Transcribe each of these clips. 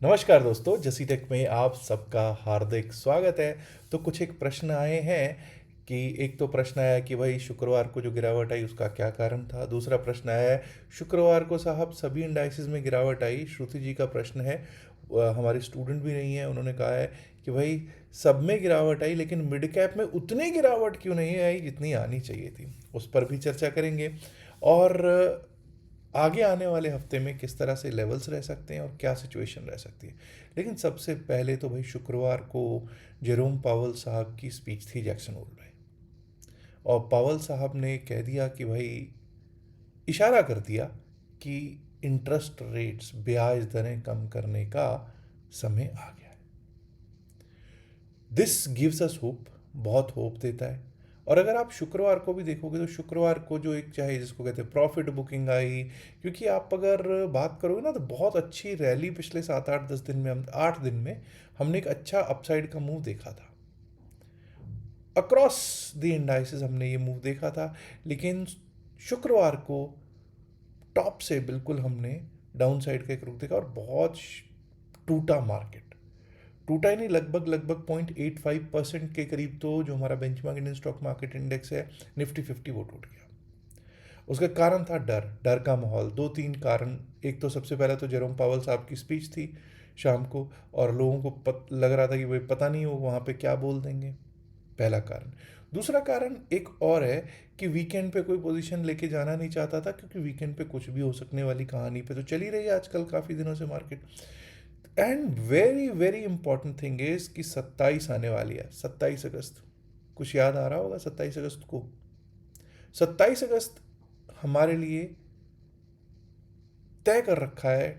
नमस्कार दोस्तों, जसी टेक में आप सबका हार्दिक स्वागत है। तो कुछ एक प्रश्न आए हैं कि एक तो प्रश्न आया कि भाई शुक्रवार को जो गिरावट आई उसका क्या कारण था। दूसरा प्रश्न आया है शुक्रवार को साहब सभी इंडाइसिस में गिरावट आई। श्रुति जी का प्रश्न है, हमारे स्टूडेंट भी नहीं है, उन्होंने कहा है कि भाई सब में गिरावट आई लेकिन मिड कैप में उतनी गिरावट क्यों नहीं आई जितनी आनी चाहिए थी। उस पर भी चर्चा करेंगे। और आगे आने वाले हफ्ते में किस तरह से लेवल्स रह सकते हैं और क्या सिचुएशन रह सकती है। लेकिन सबसे पहले तो भाई शुक्रवार को जेरोम पावल साहब की स्पीच थी जैक्सन होल में। और पावल साहब ने कह दिया कि भाई, इशारा कर दिया कि इंटरेस्ट रेट्स, ब्याज दरें कम करने का समय आ गया है। दिस गिव्स अस होप, बहुत होप देता है। और अगर आप शुक्रवार को भी देखोगे तो शुक्रवार को जो एक, चाहे जिसको कहते हैं प्रॉफिट बुकिंग आई, क्योंकि आप अगर बात करोगे ना तो बहुत अच्छी रैली पिछले 7 8 10 दिन में, हम 8 दिन में हमने एक अच्छा अपसाइड का मूव देखा था। अक्रॉस द इंडाइसेस हमने ये मूव देखा था। लेकिन शुक्रवार को टॉप से बिल्कुल हमने डाउन साइड का एक रुख देखा और बहुत टूटा मार्केट। टूटा ही नहीं, लगभग लगभग 0.85% के करीब तो जो हमारा benchmark Indian stock market index है निफ्टी 50 वो टूट गया। उसका कारण था डर, डर का माहौल। दो तीन कारण, एक तो सबसे पहले तो जेरोम पावल साहब की स्पीच थी शाम को और लोगों को लग रहा था कि भाई पता नहीं वो वहाँ पे क्या बोल देंगे, पहला कारण। दूसरा कारण एक और है कि वीकेंड पे कोई पोजीशन लेके जाना नहीं चाहता था, क्योंकि वीकेंड पे कुछ भी हो सकने वाली कहानी पे तो चली रही है आजकल काफ़ी दिनों से market. And very very important thing is कि 27 आने वाली है, 27 अगस्त। कुछ याद आ रहा होगा 27 अगस्त को। 27 अगस्त हमारे लिए तय कर रखा है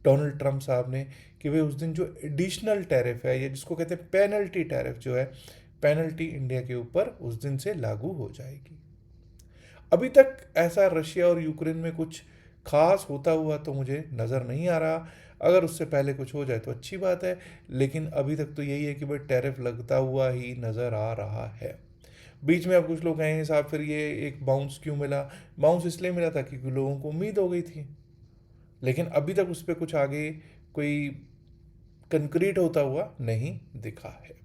डोनाल्ड ट्रंप साहब ने कि वे उस दिन जो एडिशनल टैरिफ है, या जिसको कहते हैं पेनल्टी टैरिफ जो है, पेनल्टी इंडिया के ऊपर उस दिन से लागू हो जाएगी। अभी तक ऐसा रशिया और यूक्रेन में कुछ खास होता हुआ तो मुझे नज़र नहीं आ रहा। अगर उससे पहले कुछ हो जाए तो अच्छी बात है, लेकिन अभी तक तो यही है कि भाई टैरिफ लगता हुआ ही नज़र आ रहा है। बीच में अब कुछ लोग कहेंगे साहब फिर ये एक बाउंस क्यों मिला। बाउंस इसलिए मिला था क्योंकि लोगों को उम्मीद हो गई थी, लेकिन अभी तक उस पर कुछ आगे कोई कंक्रीट होता हुआ नहीं दिखा है।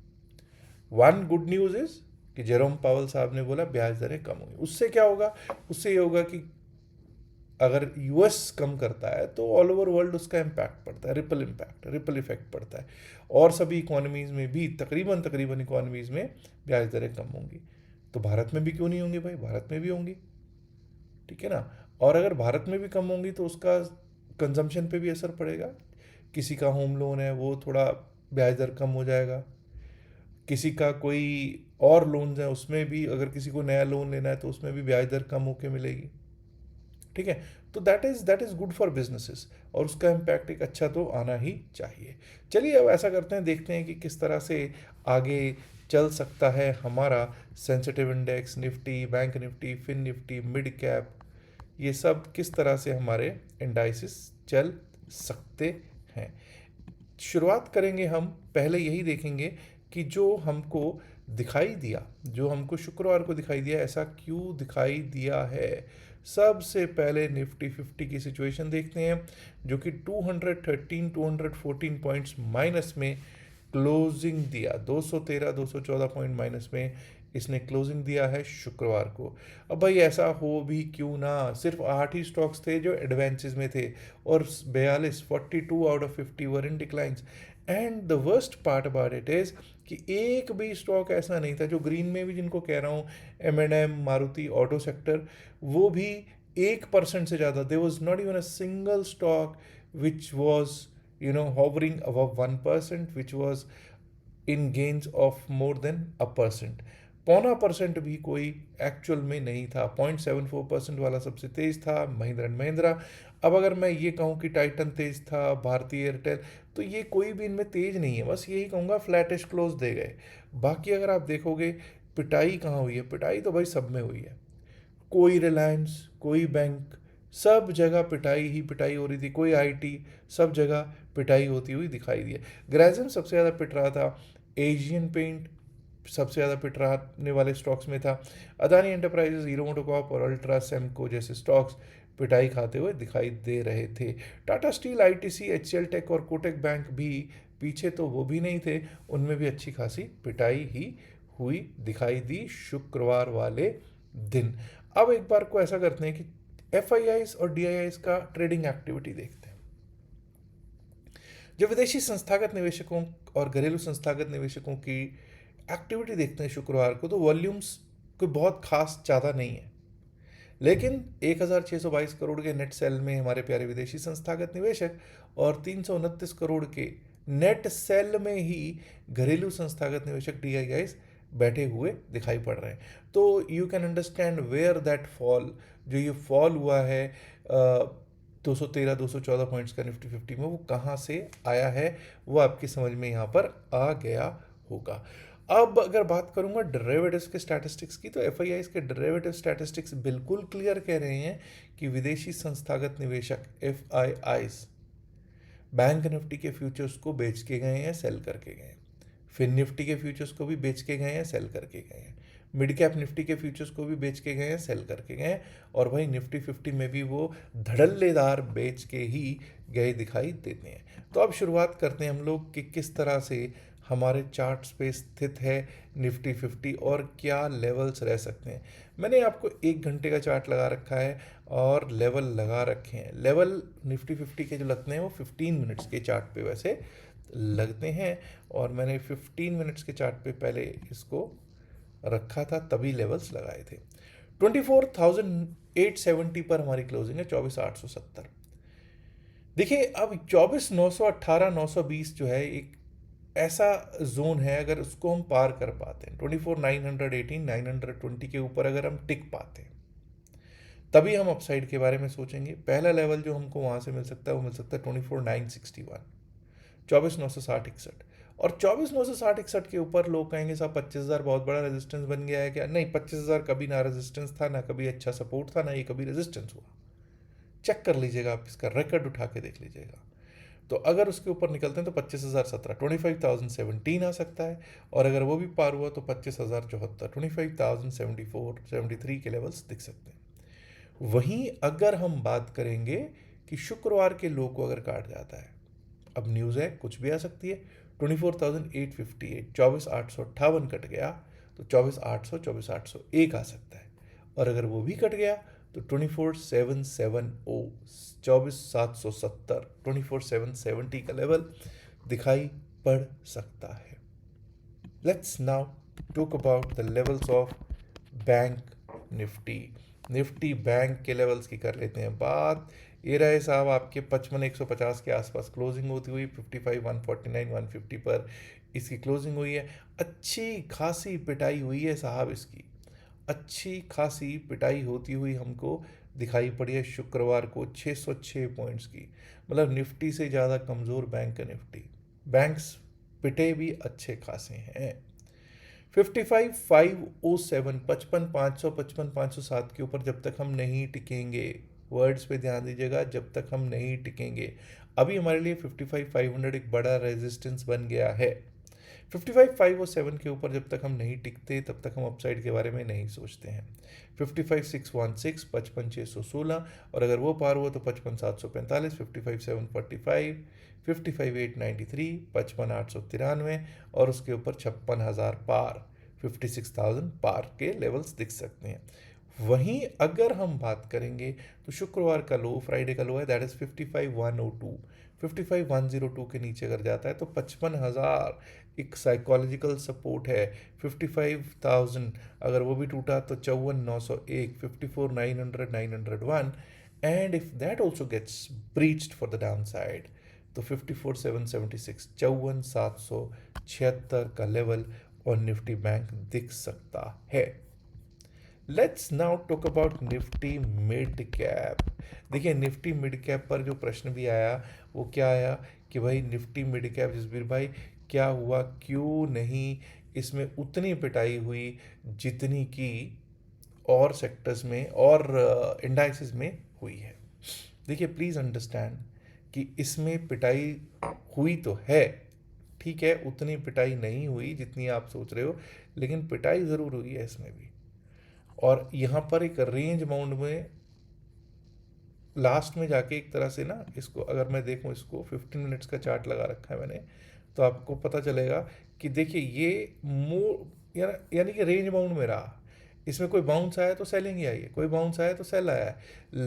वन गुड न्यूज़ इज कि जेरोम पावल साहब ने बोला ब्याज दरें कम होंगी। उससे क्या होगा? उससे ये होगा कि अगर यूएस कम करता है तो ऑल ओवर वर्ल्ड उसका इम्पैक्ट पड़ता है, रिपल इम्पैक्ट, रिपल इफेक्ट पड़ता है। और सभी इकोनॉमीज़ में भी, तकरीबन तकरीबन इकोनॉमीज़ में ब्याज दरें कम होंगी। तो भारत में भी क्यों नहीं होंगी भाई? भारत में भी होंगी, ठीक है ना। और अगर भारत में भी कम होंगी तो उसका कंजम्पशन पे भी असर पड़ेगा। किसी का होम लोन है वो थोड़ा ब्याज दर कम हो जाएगा, किसी का कोई और लोन है उसमें भी, अगर किसी को नया लोन लेना है तो उसमें भी ब्याज दर कम होके मिलेगी, ठीक है। तो that is good for businesses, और उसका इम्पैक्ट एक अच्छा तो आना ही चाहिए। चलिए अब ऐसा करते हैं, देखते हैं कि किस तरह से आगे चल सकता है हमारा sensitive index, Nifty, bank Nifty, fin Nifty, mid cap, ये सब किस तरह से हमारे इंडाइसिस चल सकते हैं। शुरुआत करेंगे हम, पहले यही देखेंगे कि जो हमको दिखाई दिया, जो हमको शुक्रवार को दिखाई दिया, ऐसा क्यों दिखाई दिया है। सबसे पहले निफ्टी 50 की सिचुएशन देखते हैं, जो कि 214 पॉइंट्स माइनस में क्लोजिंग दिया। 214 पॉइंट माइनस में इसने क्लोजिंग दिया है शुक्रवार को। अब भाई ऐसा हो भी क्यों ना, सिर्फ 8 ही स्टॉक्स थे जो एडवांसेस में थे और 42 out of 50 were in declines. And the worst part about it is कि एक भी स्टॉक ऐसा नहीं था जो ग्रीन में भी, जिनको कह रहा हूँ M&M, मारुति, ऑटो सेक्टर, वो भी 1% से ज़्यादा, there was not even a single stock which was hovering above 1%, which was in gains of more than a percent। 0.5% भी कोई एक्चुअल में नहीं था। 0.74% वाला सबसे तेज था महिंद्रा एंड महिंद्रा। अब अगर मैं ये कहूँ कि टाइटन तेज था, भारतीय एयरटेल, तो ये कोई भी इनमें तेज नहीं है, बस यही कहूँगा फ्लैटिश क्लोज दे गए। बाकी अगर आप देखोगे पिटाई कहाँ हुई है, पिटाई तो भाई सब में हुई है। कोई रिलायंस, कोई बैंक, सब जगह पिटाई ही पिटाई हो रही थी। कोई आईटी, सब जगह पिटाई होती हुई दिखाई दी है। ग्रेसिम सबसे ज़्यादा पिट रहा था, एशियन पेंट सबसे ज़्यादा पिटने वाले स्टॉक्स में था। अदानी एंटरप्राइजेज, हीरो मोटोकॉर्प और अल्ट्रा सेमको जैसे स्टॉक्स पिटाई खाते हुए दिखाई दे रहे थे। Tata steel, ITC, HCL tech और कोटक बैंक भी पीछे तो वो भी नहीं थे, उनमें भी अच्छी खासी पिटाई ही हुई दिखाई दी शुक्रवार वाले दिन। अब एक बार को ऐसा करते हैं कि एफआईआईस और डीआईआईस का ट्रेडिंग एक्टिविटी देखते हैं। जब विदेशी संस्थागत निवेशकों और घरेलू संस्थागत निवेशकों की एक्टिविटी देखते हैं शुक्रवार को, तो वॉल्यूम्स कोई बहुत खास ज़्यादा नहीं है, लेकिन 1622 करोड़ के नेट सेल में हमारे प्यारे विदेशी संस्थागत निवेशक और 329 करोड़ के नेट सेल में ही घरेलू संस्थागत निवेशक डीआईआईस बैठे हुए दिखाई पड़ रहे हैं। तो you can understand where that fall, जो ये फॉल हुआ है 213 214 पॉइंट्स का निफ्टी 50 में, वो कहाँ से आया है, वो आपकी समझ में यहाँ पर आ गया होगा। अब अगर बात करूंगा डेरिवेटिव्स के स्टैटिस्टिक्स की, तो एफआईआईस के डेरिवेटिव स्टैटिस्टिक्स बिल्कुल क्लियर कह रहे हैं कि विदेशी संस्थागत निवेशक एफआईआईस बैंक निफ्टी के फ्यूचर्स को बेच के गए हैं, सेल करके गए हैं। फिर निफ्टी के फ्यूचर्स को भी बेच के गए हैं, सेल करके गए हैं। मिड कैप निफ्टी के फ्यूचर्स को भी बेच के गए हैं, सेल करके गए हैं। और भाई निफ्टी 50 में भी वो धड़ल्लेदार बेच के ही गए दिखाई देते हैं। तो अब शुरुआत करते हैं हम लोग कि किस तरह से हमारे चार्ट्स पे स्थित है निफ्टी 50 और क्या लेवल्स रह सकते हैं। मैंने आपको 1 घंटे का चार्ट लगा रखा है और लेवल लगा रखे हैं। लेवल निफ्टी 50 के जो लगते हैं वो 15 मिनट्स के चार्ट पे वैसे लगते हैं, और मैंने 15 मिनट्स के चार्ट पे पहले इसको रखा था, तभी लेवल्स लगाए थे। 24,870 पर हमारी क्लोजिंग है, 24,870। देखिए अब 24,918 920 जो है एक ऐसा जोन है, अगर उसको हम पार कर पाते हैं 24,918 920 के ऊपर अगर हम टिक पाते हैं, तभी हम अपसाइड के बारे में सोचेंगे। पहला लेवल जो हमको वहाँ से मिल सकता है वो मिल सकता है 24,961, 24,960 61। और 24,960 के ऊपर लोग कहेंगे साहब 25,000 बहुत बड़ा रेजिस्टेंस बन गया है क्या? नहीं, 25,000 कभी ना रेजिस्टेंस था, ना कभी अच्छा सपोर्ट था, ना ये कभी रेजिस्टेंस हुआ। चेक कर लीजिएगा, आप इसका रिकॉर्ड उठा के देख लीजिएगा। तो अगर उसके ऊपर निकलते हैं तो 25,017 25,017 आ सकता है, और अगर वो भी पार हुआ तो 25,074 25,074 73 के लेवल्स दिख सकते हैं। वहीं अगर हम बात करेंगे कि शुक्रवार के लो को अगर काट जाता है, अब न्यूज़ है कुछ भी आ सकती है, 24,858 24,858 कट गया तो 24,800 24,801 आ सकता है, और अगर वो भी कट गया तो 24,770 24,770 24,770 का लेवल दिखाई पड़ सकता है। Let's now talk about the levels of bank Nifty. Nifty bank के लेवल्स की कर लेते हैं बात। ये रहे साहब आपके 55,150 के आसपास क्लोजिंग होती हुई, 55,149 150 पर इसकी क्लोजिंग हुई है। अच्छी खासी पिटाई हुई है साहब इसकी, अच्छी खासी पिटाई होती हुई हमको दिखाई पड़ी है शुक्रवार को 606 पॉइंट्स की। मतलब निफ्टी से ज़्यादा कमज़ोर बैंक का निफ्टी। बैंक्स पिटे भी अच्छे खासे हैं। 55,507 55,500 55,507 के ऊपर जब तक हम नहीं टिकेंगे, वर्ड्स पे ध्यान दीजिएगा, जब तक हम नहीं टिकेंगे। अभी हमारे लिए 55,500 एक बड़ा रेजिस्टेंस बन गया है। 55,507 के ऊपर जब तक हम नहीं टिकते तब तक हम अपसाइड के बारे में नहीं सोचते हैं। 55,616 55,616, और अगर वो पार हुआ तो 55,745 55,745 55,893 55,893, और उसके ऊपर 56,000 पार 56,000 पार के लेवल्स दिख सकते हैं। वहीं अगर हम बात करेंगे तो शुक्रवार का लो, फ्राइडे का लो है, दैट इज 55,102 55,102 के नीचे अगर जाता है तो 55,000 एक साइकोलॉजिकल सपोर्ट है। 55,000 अगर वो भी टूटा तो 54,901 54,900 901, and if that also gets breached for the down side तो 54,776 54,776 का लेवल और निफ्टी बैंक दिख सकता है। Let's now talk about Nifty mid cap. देखिए निफ्टी मिड कैप पर जो प्रश्न भी आया वो क्या आया कि भाई निफ्टी मिड कैप जसबीर भाई क्या हुआ, क्यों नहीं इसमें उतनी पिटाई हुई जितनी की और सेक्टर्स में और इंडाइसिस में हुई है। देखिए प्लीज़ अंडरस्टैंड कि इसमें पिटाई हुई तो है, ठीक है, उतनी पिटाई नहीं हुई जितनी आप सोच रहे हो, लेकिन पिटाई ज़रूर हुई है इसमें भी। और यहाँ पर एक रेंज बाउंड में लास्ट में जाके एक तरह से ना, इसको अगर मैं देखूँ, इसको 15 मिनट्स का चार्ट लगा रखा है मैंने, तो आपको पता चलेगा कि देखिए ये यानी कि रेंज बाउंड में रहा। इसमें कोई बाउंस आया तो सेलिंग ही आई है, कोई बाउंस आया तो सेल आया है।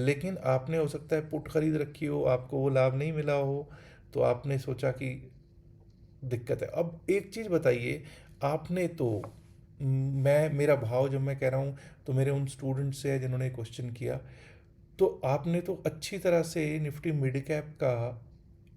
लेकिन आपने हो सकता है पुट खरीद रखी हो, आपको वो लाभ नहीं मिला हो, तो आपने सोचा कि दिक्कत है। अब एक चीज़ बताइए, आपने तो मैं मेरा भाव जब मैं कह रहा हूँ तो मेरे उन स्टूडेंट्स से है जिन्होंने क्वेश्चन किया, तो आपने तो अच्छी तरह से निफ्टी मिड कैप का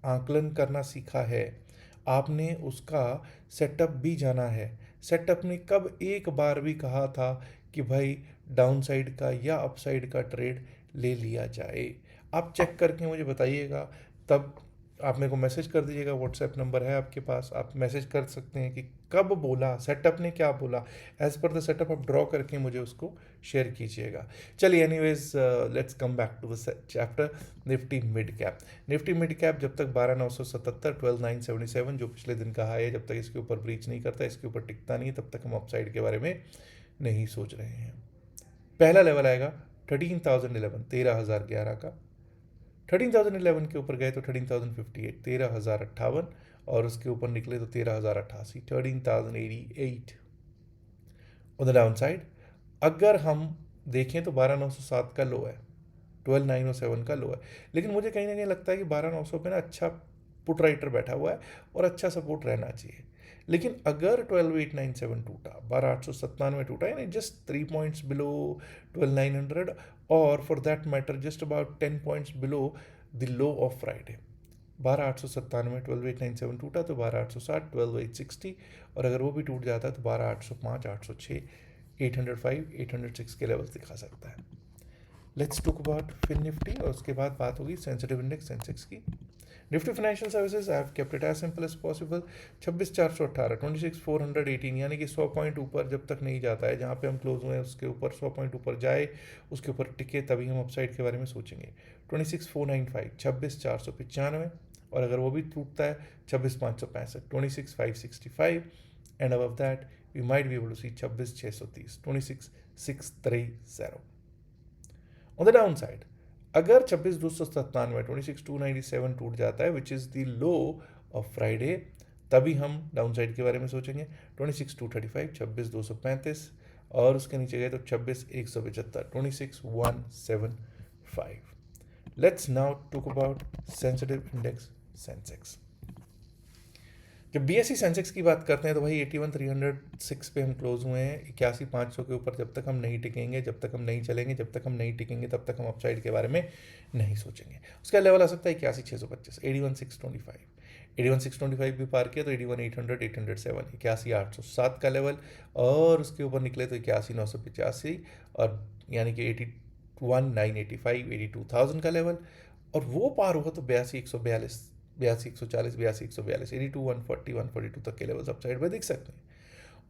आकलन करना सीखा है, आपने उसका सेटअप भी जाना है। सेटअप ने कब एक बार भी कहा था कि भाई डाउन साइड का या अप साइड का ट्रेड ले लिया जाए? आप चेक करके मुझे बताइएगा, तब आप मेरे को मैसेज कर दीजिएगा, व्हाट्सएप नंबर है आपके पास, आप मैसेज कर सकते हैं कि कब बोला, सेटअप ने क्या बोला। एज पर द सेटअप आप ड्रॉ करके मुझे उसको शेयर कीजिएगा। चलिए, anyways let's come back to the chapter Nifty mid cap. Nifty mid cap जब तक 12,977 12,977 जो पिछले दिन का हाई है, जब तक इसके ऊपर ब्रीच नहीं करता, इसके ऊपर टिकता नहीं है, तब तक हम अपसाइड के बारे में नहीं सोच रहे हैं। पहला लेवल आएगा 13,011, 13,011 का। 13,011 के ऊपर गए तो 13,058, 13,058, और उसके ऊपर निकले तो 13,088, 13,088 ऑन द डाउन साइड। अगर हम देखें तो 12,907 का लो है, 12,907 का लो है। लेकिन मुझे कहीं ना कहीं लगता है कि 12,900 पे ना अच्छा पुट राइटर बैठा हुआ है और अच्छा सपोर्ट रहना चाहिए। लेकिन अगर 12,897 टूटा, 12,897 टूटा, यानी जस्ट 3 पॉइंट्स बिलो 12,900, और for that matter just about 10 points below the low of Friday, 12,897, 12,897 टूटा तो 12,860, 12,860, और अगर वो भी टूट जाता है तो 12,805, 806, 805, 806 के लेवल्स दिखा सकता है। Let's talk about fin Nifty, और उसके बाद बात होगी सेंसिटिव इंडेक्स सेंसेक्स की। Nifty financial services, I have kept it as simple as possible. 26,418, 26,418, यानी कि 100 पॉइंट ऊपर जब तक नहीं जाता है, जहाँ पे हम क्लोज हुए हैं उसके ऊपर 100 पॉइंट ऊपर जाए, उसके ऊपर टिके, तभी हम अपसाइड के बारे में सोचेंगे। 26,495, 26,495, और अगर वो भी टूटता है 26,565, 26,565, and above that we might be able to see 26,630, 26,630। On the down side, अगर 26,297, 26,297 टूट जाता है, which is the low of Friday, तभी हम डाउन साइड के बारे में सोचेंगे। 26,235, 26,235, और उसके नीचे गए तो 26,175, 26,175। Let's now talk about sensitive index Sensex. जब बीएसई सेंसेक्स की बात करते हैं तो भाई 81,306 पे हम क्लोज हुए हैं। 81,500 के ऊपर जब तक हम नहीं टिकेंगे, जब तक हम नहीं चलेंगे, जब तक हम नहीं टिकेंगे, तब तक हम अपसाइड के बारे में नहीं सोचेंगे। उसका लेवल आ सकता है 81,625, 81,625, 81,625 भी पार किया तो 81,800, 807, 81,807 का लेवल, और उसके ऊपर निकले तो 81,985, और यानी कि 81,985, 82,000 का लेवल, और वो पार हुआ तो 82,142, 82,140, 82,142, 82, 140, 142 तक के लेवल्स अपसाइड में दिख सकते हैं।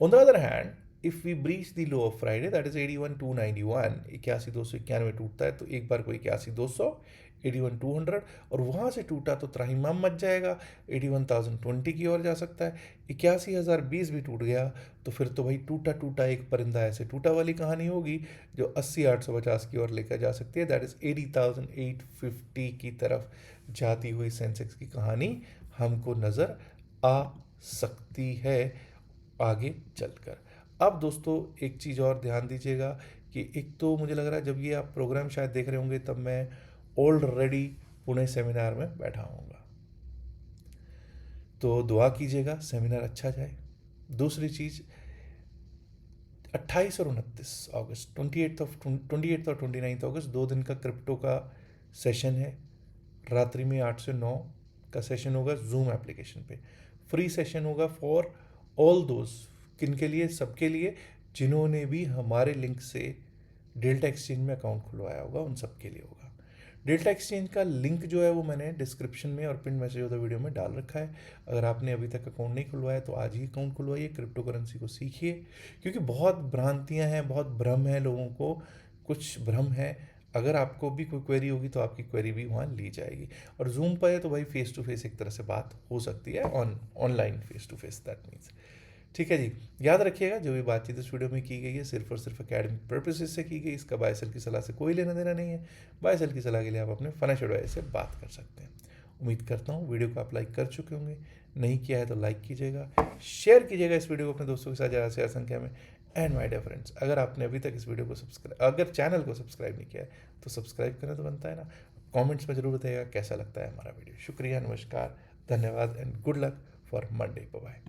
On the other hand, if we breach the low of Friday, that is 81,291, 81,291 टूटता है तो एक बार को 81,200, 81,200, और वहाँ से टूटा तो त्राहिमाम मच जाएगा, 81,020 की ओर जा सकता है। 81,020 भी टूट गया तो फिर तो भाई टूटा टूटा एक परिंदा ऐसे टूटा वाली कहानी होगी, जो 80,850 की ओर लेकर जा सकती है, दैट इज 80,850 की तरफ जाती हुई सेंसेक्स की कहानी हमको नज़र आ सकती है आगे चलकर। अब दोस्तों एक चीज़ और ध्यान दीजिएगा कि एक तो मुझे लग रहा है जब ये आप प्रोग्राम शायद देख रहे होंगे तब मैं ऑलरेडी पुणे सेमिनार में बैठा हूँगा, तो दुआ कीजिएगा सेमिनार अच्छा जाए। दूसरी चीज़, 28 और 29 अगस्त, 28 और 29 अगस्त 2 दिन का क्रिप्टो का सेशन है। रात्रि में 8 से 9 का सेशन होगा जूम एप्लीकेशन पे। फ्री सेशन होगा फॉर ऑल दोज, किन के लिए? सबके लिए जिन्होंने भी हमारे लिंक से डेल्टा एक्सचेंज में अकाउंट खुलवाया होगा, उन सब के लिए होगा। डेल्टा एक्सचेंज का लिंक जो है वो मैंने डिस्क्रिप्शन में और pin message of the video में डाल रखा है। अगर आपने अभी तक अकाउंट नहीं खुलवाया तो आज ही अकाउंट खुलवाइए, क्रिप्टो करेंसी को सीखिए, क्योंकि बहुत भ्रांतियां हैं, बहुत भ्रम है लोगों को, कुछ भ्रम है। अगर आपको भी कोई क्वेरी होगी तो आपकी क्वेरी भी वहाँ ली जाएगी। और जूम पर है तो भाई फेस टू फेस एक तरह से बात हो सकती है, online face to face, that means. ठीक है जी। याद रखिएगा, जो भी बातचीत इस वीडियो में की गई है सिर्फ और सिर्फ एकेडमिक पर्पसेस से की गई, इसका बाय सेल की सलाह से कोई लेना देना नहीं है। बाय सेल की सलाह के लिए आप अपने फाइनेंशियल एडवाइजर से बात कर सकते हैं। उम्मीद करता हूँ वीडियो को आप लाइक कर चुके होंगे, नहीं किया है तो लाइक कीजिएगा, शेयर कीजिएगा इस वीडियो को अपने दोस्तों के साथ ज़्यादा से ज़्यादा संख्या में। एंड माय डियर फ्रेंड्स, अगर आपने अभी तक इस वीडियो को अगर चैनल को सब्सक्राइब नहीं किया है तो सब्सक्राइब करना तो बनता है ना। कमेंट्स में जरूर बताइएगा कैसा लगता है हमारा वीडियो। शुक्रिया, नमस्कार, धन्यवाद and good luck for Monday. Bye.